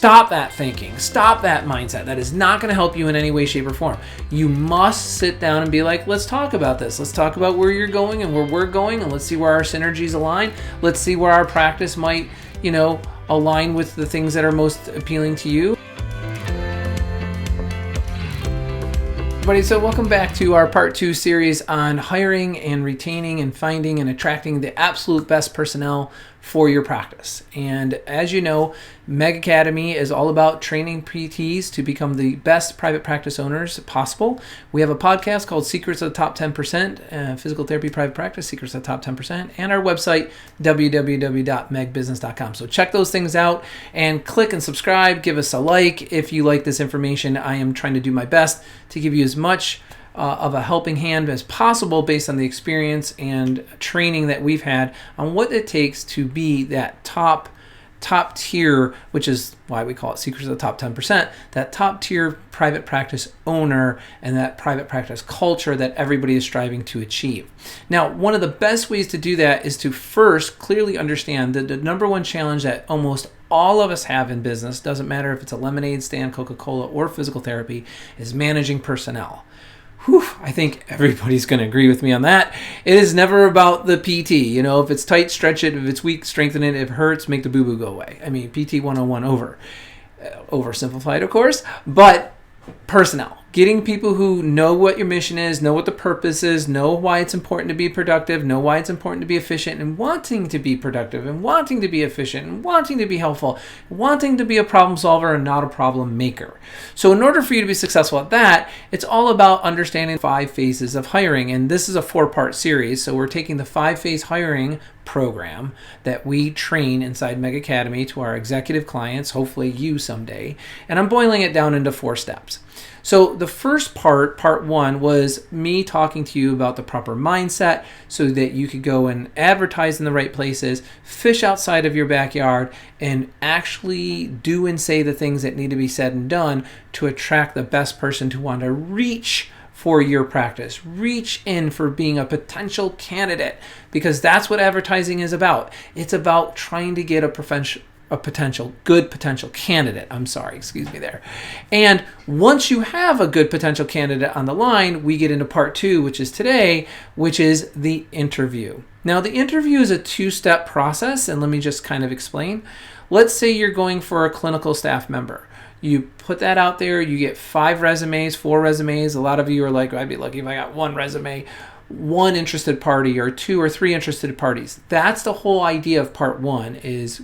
Stop that thinking. Stop that mindset. That is not going to help you in any way, shape, or form. You must sit down and be like, let's talk about this. Let's talk about where you're going and where we're going, and let's see where our synergies align. Let's see where our practice might, align with the things that are most appealing to you. Everybody, so welcome back to our part 2 series on hiring and retaining and finding and attracting the absolute best personnel for your practice. And as you know, Meg Academy is all about training PTs to become the best private practice owners possible. We have a podcast called Secrets of the Top 10%, Physical Therapy Private Practice, Secrets of the Top 10%, and our website, www.megbusiness.com. So check those things out and click and subscribe. Give us a like if you like this information. I am trying to do my best to give you as much of a helping hand as possible based on the experience and training that we've had on what it takes to be that top tier, which is why we call it Secrets of the Top 10%, that top tier private practice owner and that private practice culture that everybody is striving to achieve. Now, one of the best ways to do that is to first clearly understand that the number one challenge that almost all of us have in business, doesn't matter if it's a lemonade stand, Coca-Cola, or physical therapy, is managing personnel. I think everybody's going to agree with me on that. It is never about the PT. If it's tight, stretch it. If it's weak, strengthen it. If it hurts, make the boo-boo go away. I mean, PT 101 oversimplified, of course, but personnel. Getting people who know what your mission is, know what the purpose is, know why it's important to be productive, know why it's important to be efficient, and wanting to be productive, and wanting to be efficient, and wanting to be helpful, wanting to be a problem solver and not a problem maker. So in order for you to be successful at that, it's all about understanding 5 phases of hiring. And this is a 4-part series. So we're taking the 5-phase hiring program that we train inside Meg Academy to our executive clients, hopefully you someday, and I'm boiling it down into 4 steps. So the first part 1, was me talking to you about the proper mindset so that you could go and advertise in the right places, fish outside of your backyard, and actually do and say the things that need to be said and done to attract the best person to want to reach for your practice. Reach in for being a potential candidate, because that's what advertising is about. It's about trying to get a good potential candidate. Excuse me there. And once you have a good potential candidate on the line, we get into part 2, which is today, which is the interview. Now, the interview is a 2-step process, and let me just kind of explain. Let's say you're going for a clinical staff member. You put that out there, you get 5 resumes, 4 resumes. A lot of you are like, I'd be lucky if I got 1 resume, 1 interested party, or 2 or 3 interested parties. That's the whole idea of part 1 is,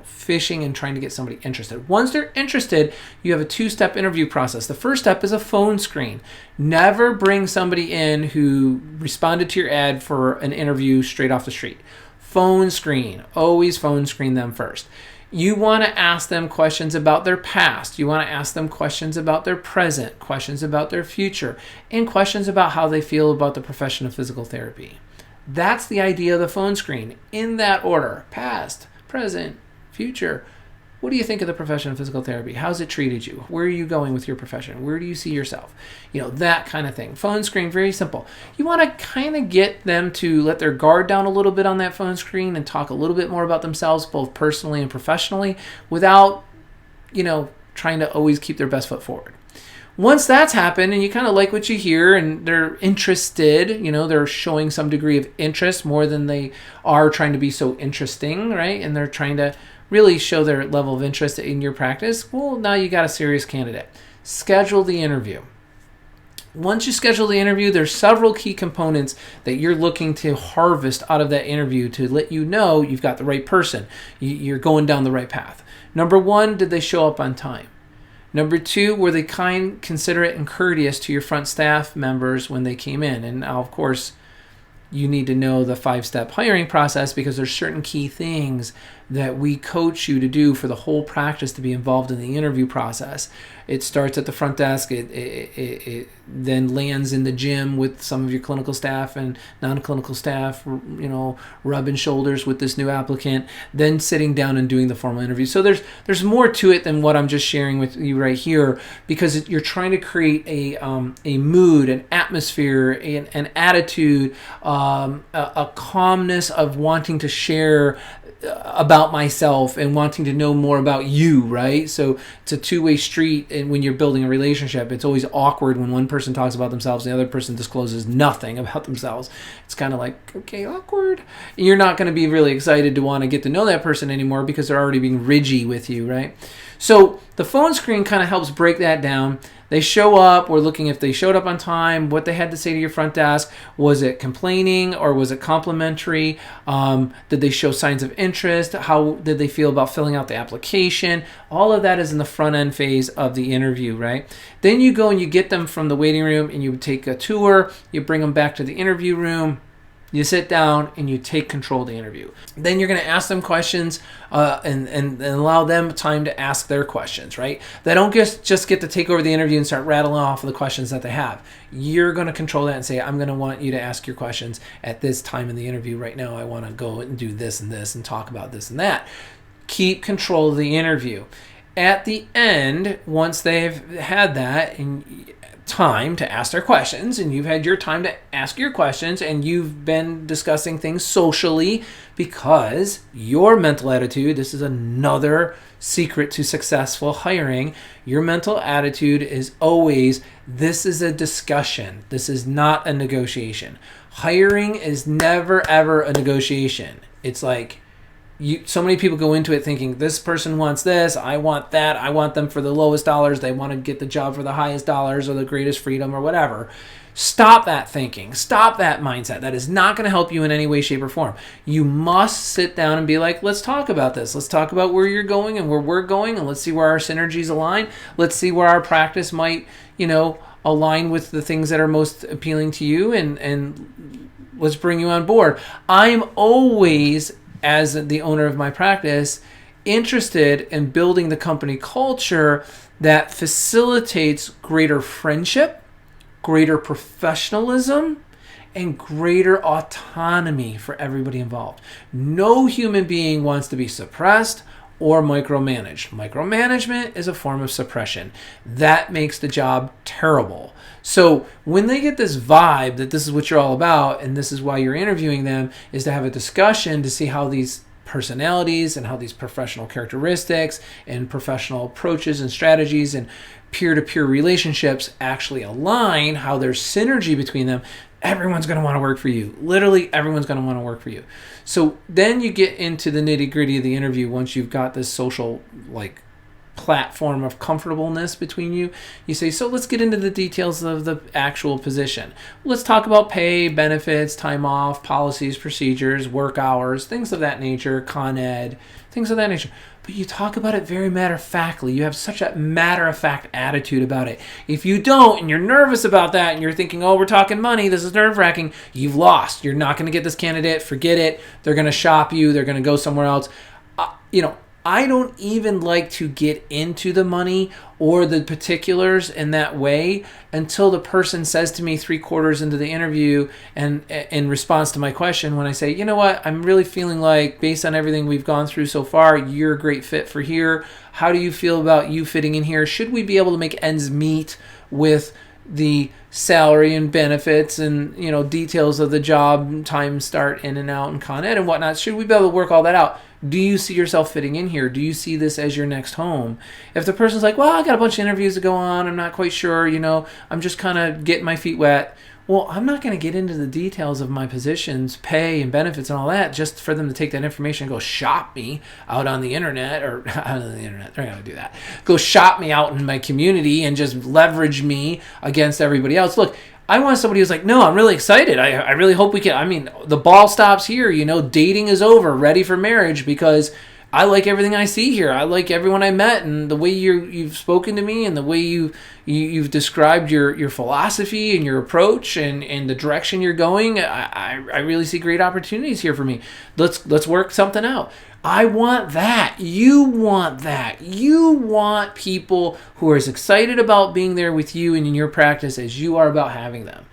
fishing and trying to get somebody interested. Once they're interested, you have a 2-step interview process. The first step is a phone screen. Never bring somebody in who responded to your ad for an interview straight off the street. Phone screen. Always phone screen them first. You want to ask them questions about their past. You want to ask them questions about their present, questions about their future, and questions about how they feel about the profession of physical therapy. That's the idea of the phone screen, in that order: past, present, future. What do you think of the profession of physical therapy? How's it treated you? Where are you going with your profession? Where do you see yourself? That kind of thing. Phone screen, very simple. You want to kind of get them to let their guard down a little bit on that phone screen and talk a little bit more about themselves, both personally and professionally, without, trying to always keep their best foot forward. Once that's happened and you kind of like what you hear and they're interested, they're showing some degree of interest more than they are trying to be so interesting, right? And they're trying to really show their level of interest in your practice. Well, now you got a serious candidate. Schedule the interview. Once you schedule the interview, there's several key components that you're looking to harvest out of that interview to let you know you've got the right person. You're going down the right path. Number 1, did they show up on time? Number 2, were they kind, considerate, and courteous to your front staff members when they came in? And now, of course, you need to know the 5-step hiring process, because there's certain key things that we coach you to do for the whole practice to be involved in the interview process. It starts at the front desk. It then lands in the gym with some of your clinical staff and non-clinical staff, rubbing shoulders with this new applicant, then sitting down and doing the formal interview. So there's more to it than what I'm just sharing with you right here, because you're trying to create a mood, an atmosphere, an attitude, a calmness of wanting to share about myself and wanting to know more about you, right? So it's a two-way street, and when you're building a relationship, it's always awkward when one person talks about themselves and the other person discloses nothing about themselves. It's kind of like, okay, awkward. You're not going to be really excited to want to get to know that person anymore because they're already being ridgy with you, right? So the phone screen kind of helps break that down. They show up. We're looking if they showed up on time, what they had to say to your front desk. Was it complaining or was it complimentary? Did they show signs of interest? How did they feel about filling out the application? All of that is in the front end phase of the interview, right? Then you go and you get them from the waiting room and you take a tour. You bring them back to the interview room. You sit down and you take control of the interview. Then you're going to ask them questions and allow them time to ask their questions, right? They don't just get to take over the interview and start rattling off of the questions that they have. You're going to control that and say, I'm going to want you to ask your questions at this time in the interview. Right now, I want to go and do this and talk about this and that. Keep control of the interview. At the end, once they've had that and time to ask their questions and you've had your time to ask your questions and you've been discussing things socially, because your mental attitude, this is another secret to successful hiring, your mental attitude is always, this is a discussion. This is not a negotiation. Hiring is never ever a negotiation. It's like, so many people go into it thinking this person wants this, I want that, I want them for the lowest dollars, they want to get the job for the highest dollars or the greatest freedom or whatever. Stop that thinking. Stop that mindset. That is not going to help you in any way, shape, or form. You must sit down and be like, let's talk about this. Let's talk about where you're going and where we're going, and let's see where our synergies align. Let's see where our practice might, align with the things that are most appealing to you, and let's bring you on board. I'm always, as the owner of my practice, interested in building the company culture that facilitates greater friendship, greater professionalism, and greater autonomy for everybody involved. No human being wants to be suppressed or micromanaged. Micromanagement is a form of suppression. That makes the job terrible. So when they get this vibe that this is what you're all about and this is why you're interviewing them, is to have a discussion to see how these personalities and how these professional characteristics and professional approaches and strategies and peer-to-peer relationships actually align, how there's synergy between them, everyone's going to want to work for you. Literally, everyone's going to want to work for you. So then you get into the nitty-gritty of the interview once you've got this social, platform of comfortableness between you. You say, so let's get into the details of the actual position. Let's talk about pay, benefits, time off, policies, procedures, work hours, things of that nature, Con Ed, things of that nature. But you talk about it very matter-of-factly. You have such a matter-of-fact attitude about it. If you don't, and you're nervous about that, and you're thinking, oh, we're talking money, this is nerve-wracking, you've lost. You're not going to get this candidate. Forget it. They're going to shop you. They're going to go somewhere else. I don't even like to get into the money or the particulars in that way until the person says to me 3/4 into the interview, and in response to my question, when I say, you know what, I'm really feeling like, based on everything we've gone through so far, you're a great fit for here. How do you feel about you fitting in here? Should we be able to make ends meet with the salary and benefits and details of the job, time, start, in and out, and Con Ed and whatnot? Should we be able to work all that out? Do you see yourself fitting in here? Do you see this as your next home? If the person's like, well, I got a bunch of interviews to go on, I'm not quite sure, I'm just kind of getting my feet wet. Well, I'm not going to get into the details of my positions, pay and benefits and all that just for them to take that information and go shop me out on the internet, or out on the internet. They're not going to do that. Go shop me out in my community and just leverage me against everybody else. Look, I want somebody who's like, no, I'm really excited. I really hope we can. The ball stops here. Dating is over, ready for marriage, because I like everything I see here. I like everyone I met, and the way you've spoken to me, and the way you've described your philosophy and your approach and the direction you're going. I really see great opportunities here for me. Let's work something out. I want that. You want that. You want people who are as excited about being there with you and in your practice as you are about having them.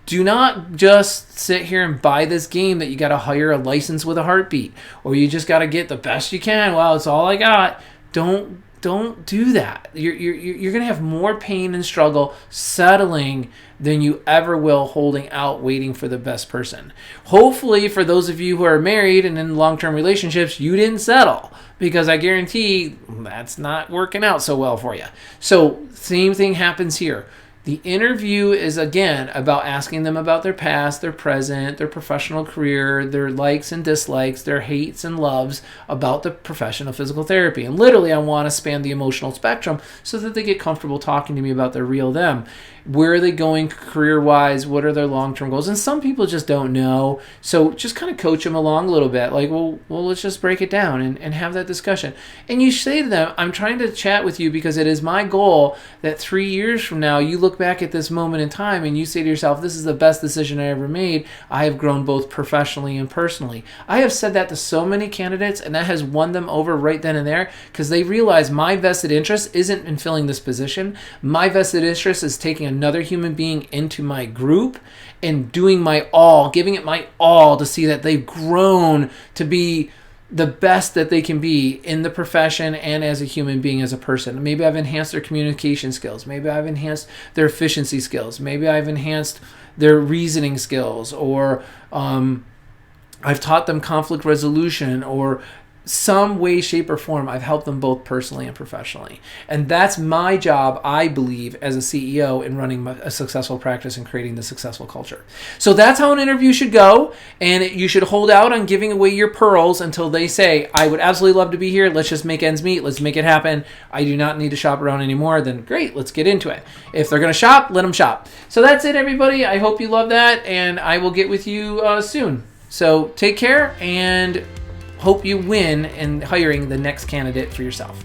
Do not just sit here and buy this game that you got to hire a license with a heartbeat, or you just got to get the best you can. Well, it's all I got. Don't Don't do that. You're going to have more pain and struggle settling than you ever will holding out, waiting for the best person. Hopefully, for those of you who are married and in long-term relationships, you didn't settle, because I guarantee that's not working out so well for you. So, same thing happens here. The interview is, again, about asking them about their past, their present, their professional career, their likes and dislikes, their hates and loves about the profession of physical therapy. And literally, I want to span the emotional spectrum so that they get comfortable talking to me about their real them. Where are they going career-wise? What are their long-term goals? And some people just don't know. So just kind of coach them along a little bit. Like, well, let's just break it down and have that discussion. And you say to them, I'm trying to chat with you because it is my goal that 3 years from now, you look back at this moment in time and you say to yourself, this is the best decision I ever made. I have grown both professionally and personally. I have said that to so many candidates, and that has won them over right then and there, because they realize my vested interest isn't in filling this position. My vested interest is taking another human being into my group and doing my all, giving it my all to see that they've grown to be the best that they can be in the profession and as a human being, as a person. Maybe I've enhanced their communication skills. Maybe I've enhanced their efficiency skills. Maybe I've enhanced their reasoning skills, or I've taught them conflict resolution, or some way, shape, or form. I've helped them both personally and professionally. And that's my job, I believe, as a CEO in running a successful practice and creating the successful culture. So that's how an interview should go. And you should hold out on giving away your pearls until they say, I would absolutely love to be here. Let's just make ends meet. Let's make it happen. I do not need to shop around anymore. Then great, let's get into it. If they're going to shop, let them shop. So that's it, everybody. I hope you love that. And I will get with you soon. So take care, and hope you win in hiring the next candidate for yourself.